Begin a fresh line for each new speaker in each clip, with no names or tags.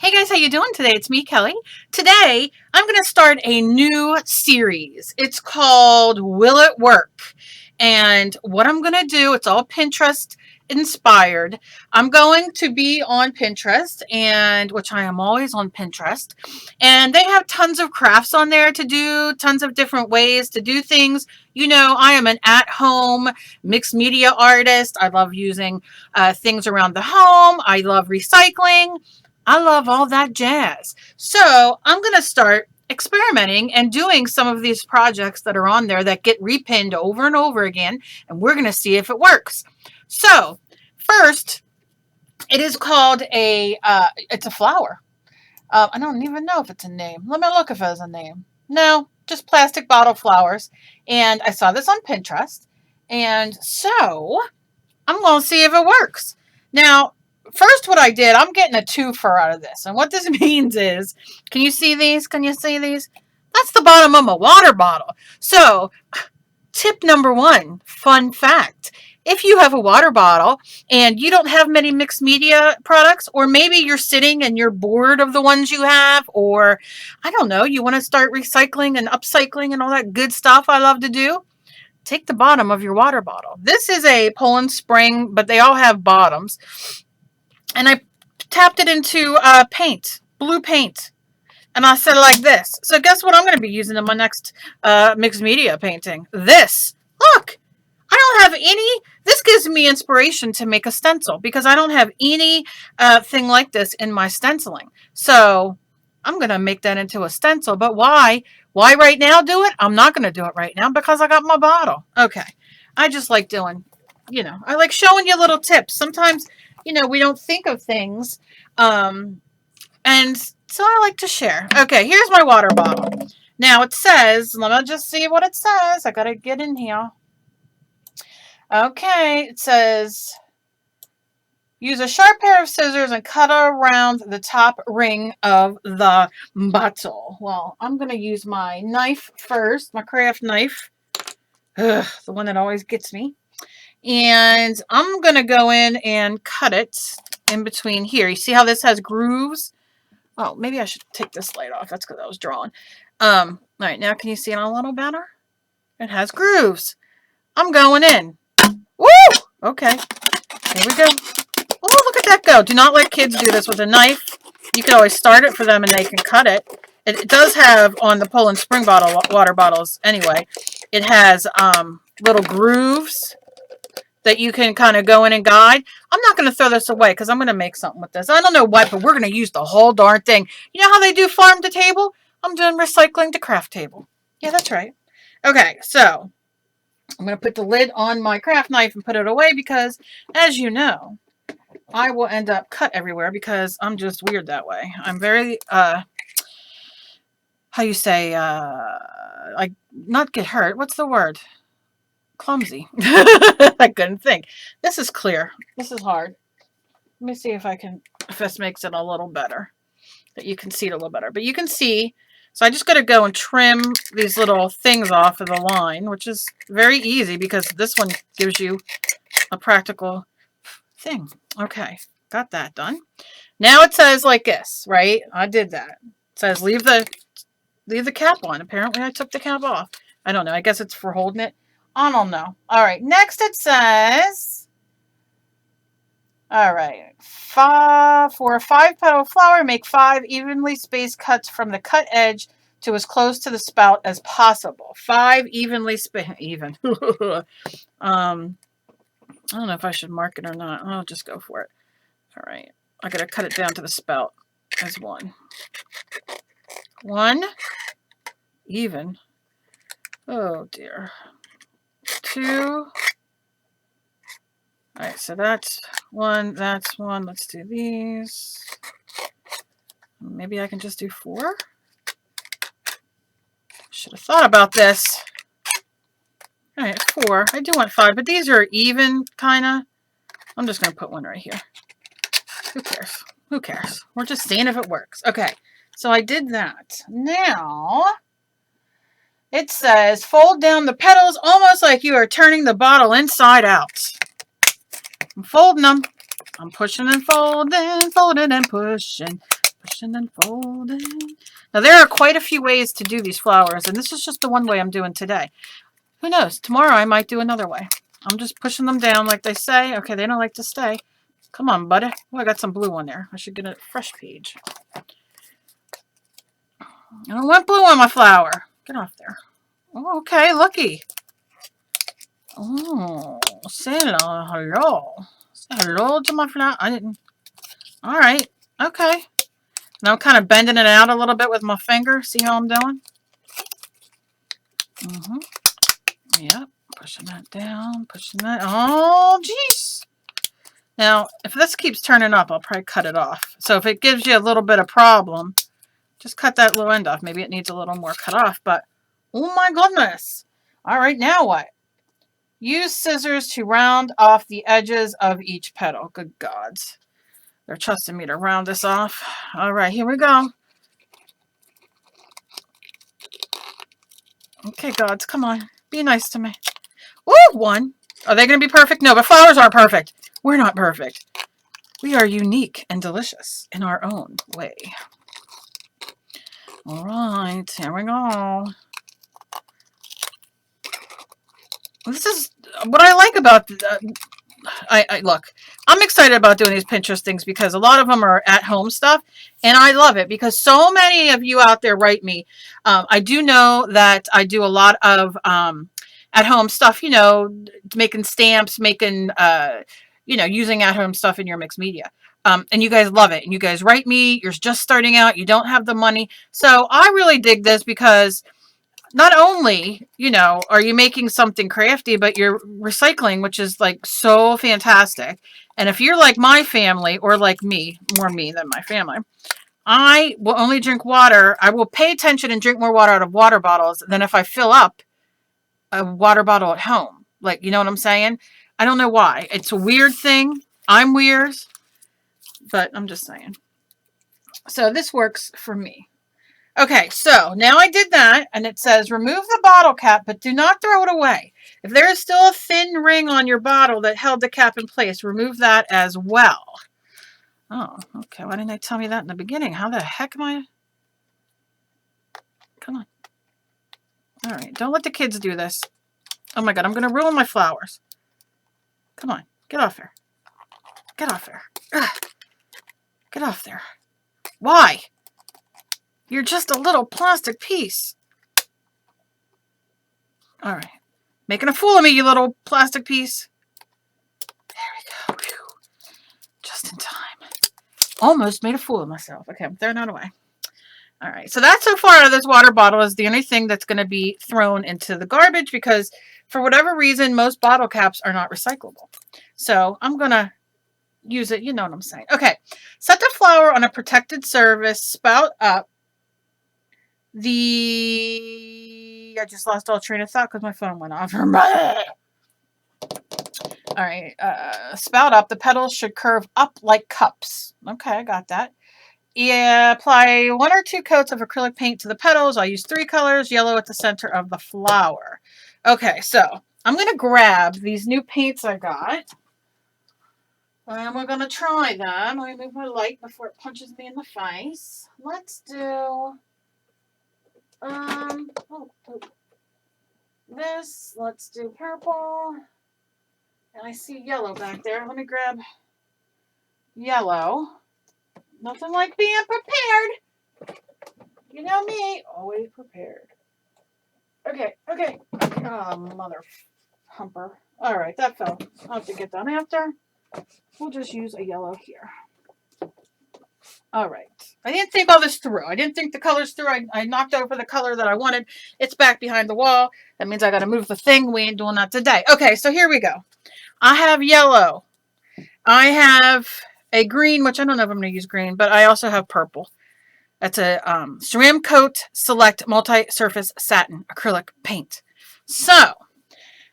Hey guys, how you doing today? It's me, Kelly. Today, I'm going to start a new series. It's called Will It Work? And what I'm going to do, it's all Pinterest inspired. I'm going to be on Pinterest, and which I am always on Pinterest. And they have tons of crafts on there to do, tons of different ways to do things. You know, I am an at-home mixed media artist. I love using things around the home. I love recycling. I love all that jazz. So I'm going to start experimenting and doing some of these projects that are on there that get repinned over and over again. And we're going to see if it works. So first, it is called it's a flower. I don't even know if it's a name. Let me look if it has a name. No, just plastic bottle flowers. And I saw this on Pinterest. And so I'm going to see if it works. Now, first, what I did, I'm getting a twofer out of this. And what this means is, can you see these? Can you see these? That's the bottom of my water bottle. So, tip number one, fun fact. If you have a water bottle and you don't have many mixed media products, or maybe you're sitting and you're bored of the ones you have, or I don't know, you want to start recycling and upcycling and all that good stuff I love to do, take the bottom of your water bottle. This is a Poland Spring, but they all have bottoms. And I tapped it into paint, blue paint. And I said it like this. So guess what I'm going to be using in my next mixed media painting? This. Look, I don't have any. This gives me inspiration to make a stencil because I don't have any thing like this in my stenciling. So I'm going to make that into a stencil. But why? Why right now do it? I'm not going to do it right now because I got my bottle. Okay. I just like doing, I like showing you little tips. Sometimes, we don't think of things. And so I like to share. Okay, here's my water bottle. Now it says, let me just see what it says. I got to get in here. Okay, it says, use a sharp pair of scissors and cut around the top ring of the bottle. Well, I'm going to use my knife first, my craft knife. Ugh, the one that always gets me. And I'm going to go in and cut it in between here. You see how this has grooves? Oh, maybe I should take this light off. That's because I was drawing. All right, now can you see it a little better? It has grooves. I'm going in. Woo! Okay, here we go. Oh, look at that go. Do not let kids do this with a knife. You can always start it for them and they can cut it. It does have, on the Poland Spring bottle, water bottles anyway, it has little grooves that you can kind of go in and guide. I'm not going to throw this away because I'm going to make something with this. I don't know what, but we're going to use the whole darn thing. You know how they do farm to table? I'm doing recycling to craft table. Yeah, that's right. Okay, so I'm going to put the lid on my craft knife and put it away because, as you know, I will end up cut everywhere because I'm just weird that way. I'm very, how you say, like, not get hurt. What's the word? Clumsy. I couldn't think. This is clear. This is hard. Let me see if this makes it a little better. That you can see it a little better. But you can see, so I just got to go and trim these little things off of the line, which is very easy because this one gives you a practical thing. Okay, got that done. Now it says like this, right? I did that. It says leave the cap on. Apparently I took the cap off. I don't know. I guess it's for holding it. I don't know. All right. Next it says, all right, for a 5-petal flower, make 5 evenly spaced cuts from the cut edge to as close to the spout as possible. 5 evenly spaced, even. I don't know if I should mark it or not. I'll just go for it. All right. I got to cut it down to the spout as 1. 1, even. Oh, dear. 2. All right, so that's 1, that's 1. Let's do these. Maybe I can just do 4. Should have thought about this. All right, 4. I do want 5, but these are even, kind of. I'm just going to put 1 right here. Who cares? Who cares? We're just seeing if it works. Okay, so I did that. Now, it says, fold down the petals almost like you are turning the bottle inside out. I'm folding them. I'm pushing and folding and pushing. Pushing and folding. Now there are quite a few ways to do these flowers, and this is just the one way I'm doing today. Who knows? Tomorrow I might do another way. I'm just pushing them down like they say. Okay, they don't like to stay. Come on, buddy. Oh, I got some blue on there. I should get a fresh page. I don't want blue on my flower. Get off there. Oh, okay, looky. Oh, say hello. Say hello to my flower. I didn't. All right. Okay. Now I'm kind of bending it out a little bit with my finger. See how I'm doing? Yep. Pushing that down. Pushing that. Oh, jeez. Now, if this keeps turning up, I'll probably cut it off. So if it gives you a little bit of problem, just cut that little end off. Maybe it needs a little more cut off, but oh my goodness. All right, now what? Use scissors to round off the edges of each petal. Good gods. They're trusting me to round this off. All right, here we go. Okay, gods, come on. Be nice to me. Ooh, one. Are they going to be perfect? No, but flowers aren't perfect. We're not perfect. We are unique and delicious in our own way. All right, here we go. This is what I like about look, I'm excited about doing these Pinterest things because a lot of them are at home stuff, and I love it because so many of you out there write me. I do know that I do a lot of at home stuff, you know, making stamps, making you know, using at home stuff in your mixed media. And you guys love it, and you guys write me. You're just starting out, you don't have the money, so I really dig this because not only, you know, are you making something crafty, but you're recycling, which is like so fantastic. And if you're like my family or like me, more me than my family, I will only drink water. I will pay attention and drink more water out of water bottles than if I fill up a water bottle at home. Like, you know what I'm saying? I don't know why. It's a weird thing. I'm weird, but I'm just saying. So this works for me. Okay, so now I did that, and it says remove the bottle cap, but do not throw it away. If there is still a thin ring on your bottle that held the cap in place, remove that as well. Oh, okay. Why didn't they tell me that in the beginning? How the heck am I? Come on. All right, don't let the kids do this. Oh my God, I'm going to ruin my flowers. Come on, get off there. Get off there. Ugh. Get off there. Why? You're just a little plastic piece. All right. Making a fool of me, you little plastic piece. There we go. Whew. Just in time. Almost made a fool of myself. Okay, I'm throwing that away. All right. So that so far out of this water bottle is the only thing that's going to be thrown into the garbage because for whatever reason, most bottle caps are not recyclable. So I'm going to use it. You know what I'm saying. Okay. Set the flower on a protected surface. Spout up. I just lost all train of thought because my phone went off. All right, spout up. The petals should curve up like cups. Okay, I got that. Yeah, apply 1 or 2 coats of acrylic paint to the petals. I'll use 3 colors, yellow at the center of the flower. Okay, so I'm going to grab these new paints I got. And we're going to try them. Let me move my light before it punches me in the face. Let's do... this, let's do purple, and I see yellow back there. Let me grab yellow. Nothing like being prepared. You know me, always prepared. Okay. Oh, mother humper. All right, that fell. I'll have to get done after. We'll just use a yellow here. All right. I didn't think all this through. I didn't think the colors through. I knocked over the color that I wanted. It's back behind the wall. That means I got to move the thing. We ain't doing that today. Okay, so here we go. I have yellow. I have a green, which I don't know if I'm going to use green, but I also have purple. That's a Ceram Coat Select Multi-Surface Satin Acrylic Paint. So,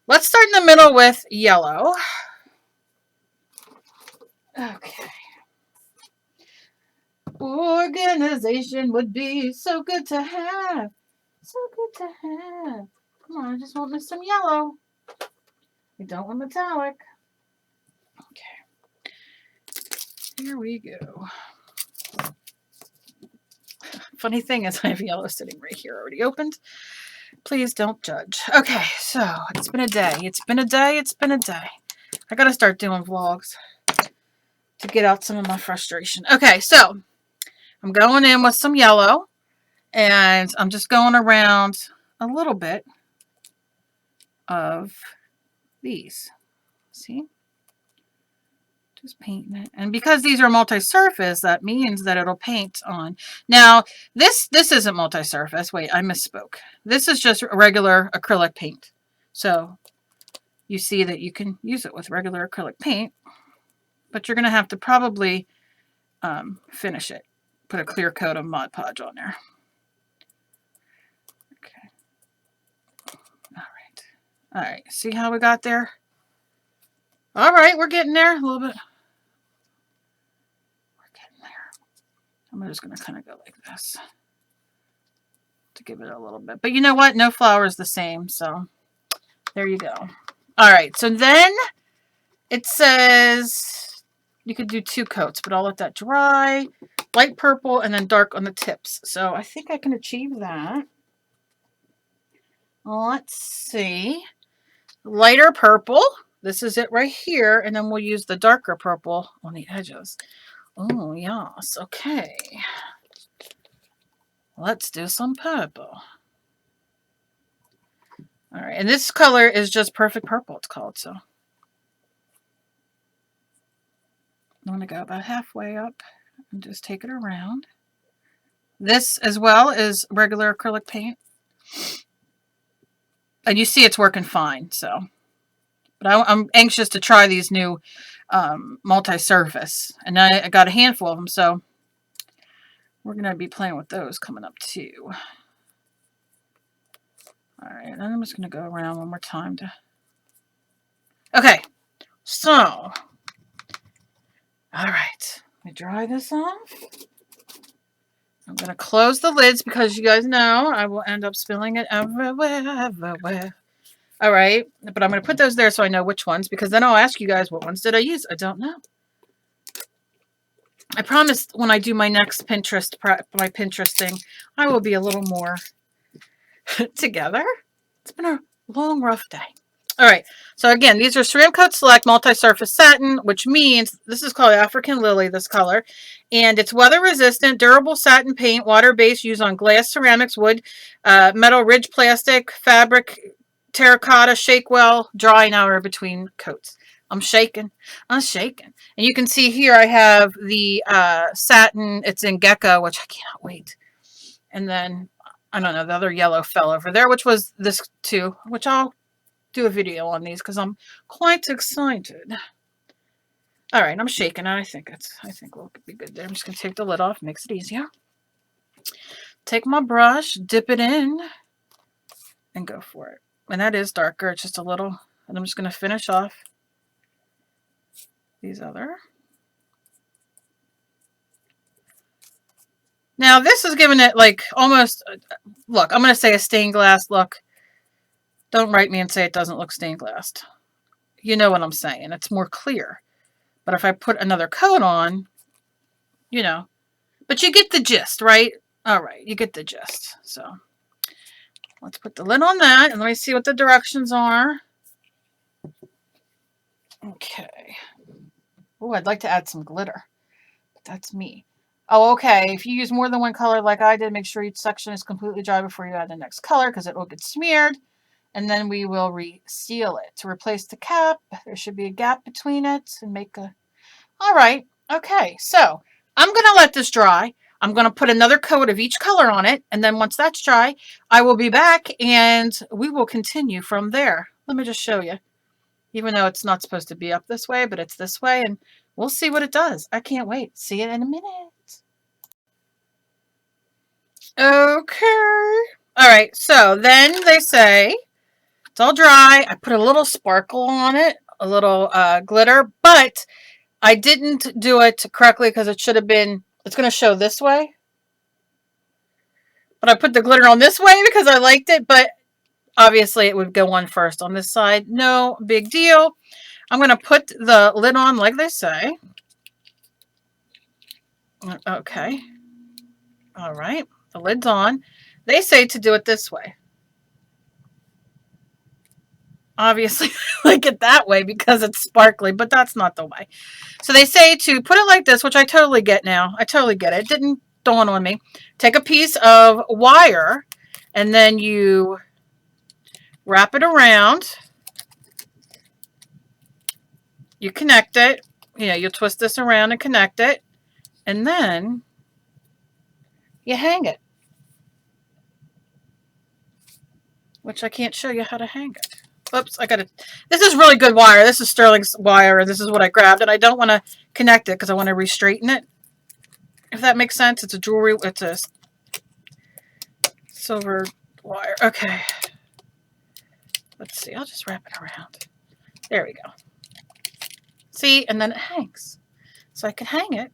let's start in the middle with yellow. Okay. Organization would be so good to have. So good to have. Come on, I just want me some yellow. We don't want metallic. Okay. Here we go. Funny thing is I have yellow sitting right here already opened. Please don't judge. Okay, so it's been a day. It's been a day. It's been a day. I gotta start doing vlogs to get out some of my frustration. Okay, so I'm going in with some yellow, and I'm just going around a little bit of these. See? Just painting it. And because these are multi-surface, that means that it'll paint on. Now, this isn't multi-surface. Wait, I misspoke. This is just regular acrylic paint. So you see that you can use it with regular acrylic paint, but you're going to have to probably finish it. Put a clear coat of Mod Podge on there. Okay. All right. All right. See how we got there? All right. We're getting there a little bit. We're getting there. I'm just going to kind of go like this to give it a little bit. But you know what? No flower is the same. So there you go. All right. So then it says you could do 2 coats, but I'll let that dry. Light purple and then dark on the tips. So I think I can achieve that. Let's see. Lighter purple. This is it right here. And then we'll use the darker purple on the edges. Oh, yes. Okay. Let's do some purple. All right. And this color is just perfect purple, it's called. So I'm going to go about halfway up and just take it around. This as well is regular acrylic paint. And you see it's working fine. So, but I'm anxious to try these new multi-surface. And I got a handful of them. So we're going to be playing with those coming up too. All right. And I'm just going to go around one more time to... Okay. So, all right. Let me dry this off. I'm going to close the lids because you guys know I will end up spilling it everywhere. All right. But I'm going to put those there so I know which ones, because then I'll ask you guys what ones did I use. I don't know. I promise when I do my next Pinterest thing, I will be a little more together. It's been a long, rough day. All right. So again, these are Ceram Coat Select Multi-Surface Satin, which means this is called African Lily, this color. And it's weather-resistant, durable satin paint, water-based, used on glass, ceramics, wood, metal, ridge plastic, fabric, terracotta, shake well, dry now or between coats. I'm shaking. I'm shaking. And you can see here I have the satin. It's in Gecko, which I cannot wait. And then, I don't know, the other yellow fell over there, which was this too, which I'll do a video on these because I'm quite excited. All right, I'm shaking it. I think we'll be good there. I'm just going to take the lid off. Makes it easier. Take my brush, dip it in, and go for it. And that is darker. It's just a little. And I'm just going to finish off these other. Now, this is giving it like almost, look, I'm going to say a stained glass look. Don't write me and say it doesn't look stained glass. You know what I'm saying. It's more clear. But if I put another coat on, you know. But you get the gist, right? All right, you get the gist. So let's put the lid on that. And let me see what the directions are. Okay. Oh, I'd like to add some glitter. But that's me. Oh, okay. If you use more than one color like I did, make sure each section is completely dry before you add the next color because it will get smeared. And then we will reseal it. To replace the cap, there should be a gap between it and make a... All right. Okay. So I'm going to let this dry. I'm going to put another coat of each color on it. And then once that's dry, I will be back and we will continue from there. Let me just show you. Even though it's not supposed to be up this way, but it's this way. And we'll see what it does. I can't wait. See it in a minute. Okay. All right. So then they say it's all dry. I put a little sparkle on it, a little glitter, but I didn't do it correctly because it should have been, it's going to show this way. But I put the glitter on this way because I liked it, but obviously it would go on first on this side. No big deal. I'm going to put the lid on like they say. Okay. All right. The lid's on. They say to do it this way. Obviously, I like it that way because it's sparkly, but that's not the way. So they say to put it like this, which I totally get now. I totally get it. It didn't dawn on me. Take a piece of wire and then you wrap it around. You connect it. You know, you twist this around and connect it. And then you hang it. Which I can't show you how to hang it. Oops, I got it. This is really good wire. This is Sterling's wire. This is what I grabbed. And I don't want to connect it because I want to re-straighten it. If that makes sense. It's a jewelry. It's a silver wire. Okay. Let's see. I'll just wrap it around. There we go. See? And then it hangs. So I can hang it.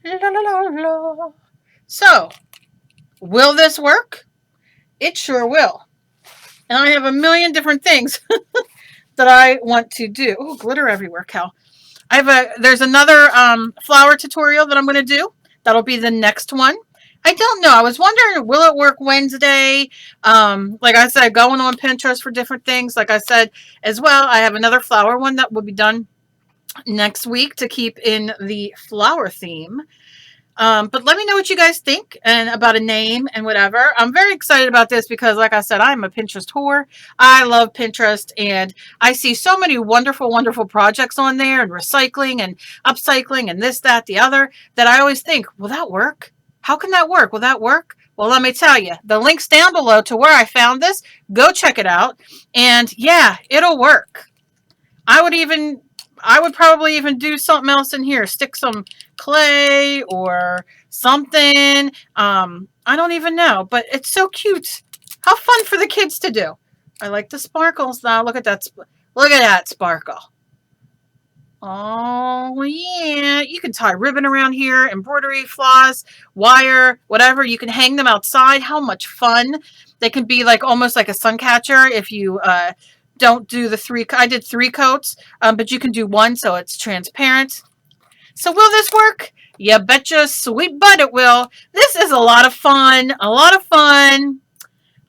La, la, la, la. So, will this work? It sure will. And I have a million different things that I want to do. Oh, glitter everywhere, Cal. There's another flower tutorial that I'm going to do. That'll be the next one. I don't know. I was wondering, will it work Wednesday? Like I said, going on Pinterest for different things. Like I said as well, I have another flower one that will be done next week to keep in the flower theme. But let me know what you guys think and about a name and whatever. I'm very excited about this because, like I said, I'm a Pinterest whore. I love Pinterest, and I see so many wonderful, wonderful projects on there and recycling and upcycling and this, that, the other that I always think, will that work? How can that work? Will that work? Well, let me tell you, the link's down below to where I found this. Go check it out. And yeah, it'll work. I would probably even do something else in here. Stick some clay or something. I don't even know, but it's so cute. How fun for the kids to do. I like the sparkles now. Look at that. Look at that sparkle. Oh, yeah. You can tie ribbon around here, embroidery, floss, wire, whatever. You can hang them outside. How much fun. They can be like almost like a sun catcher if you don't do the 3. I did 3 coats, but you can do 1 so it's transparent. So will this work? You betcha sweet butt it will. This is a lot of fun. A lot of fun.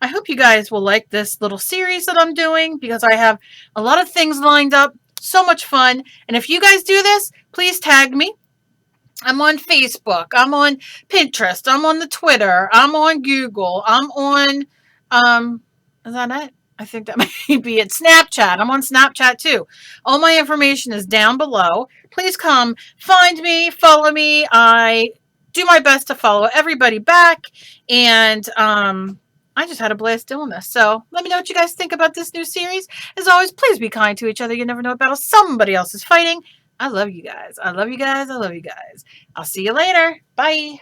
I hope you guys will like this little series that I'm doing because I have a lot of things lined up. So much fun. And if you guys do this, please tag me. I'm on Facebook. I'm on Pinterest. I'm on the Twitter. I'm on Google. I'm on, is that it? I think that might be it. Snapchat. I'm on Snapchat too. All my information is down below. Please come find me, follow me. I do my best to follow everybody back. And I just had a blast doing this. So let me know what you guys think about this new series. As always, please be kind to each other. You never know what battle somebody else is fighting. I love you guys. I love you guys. I love you guys. I'll see you later. Bye.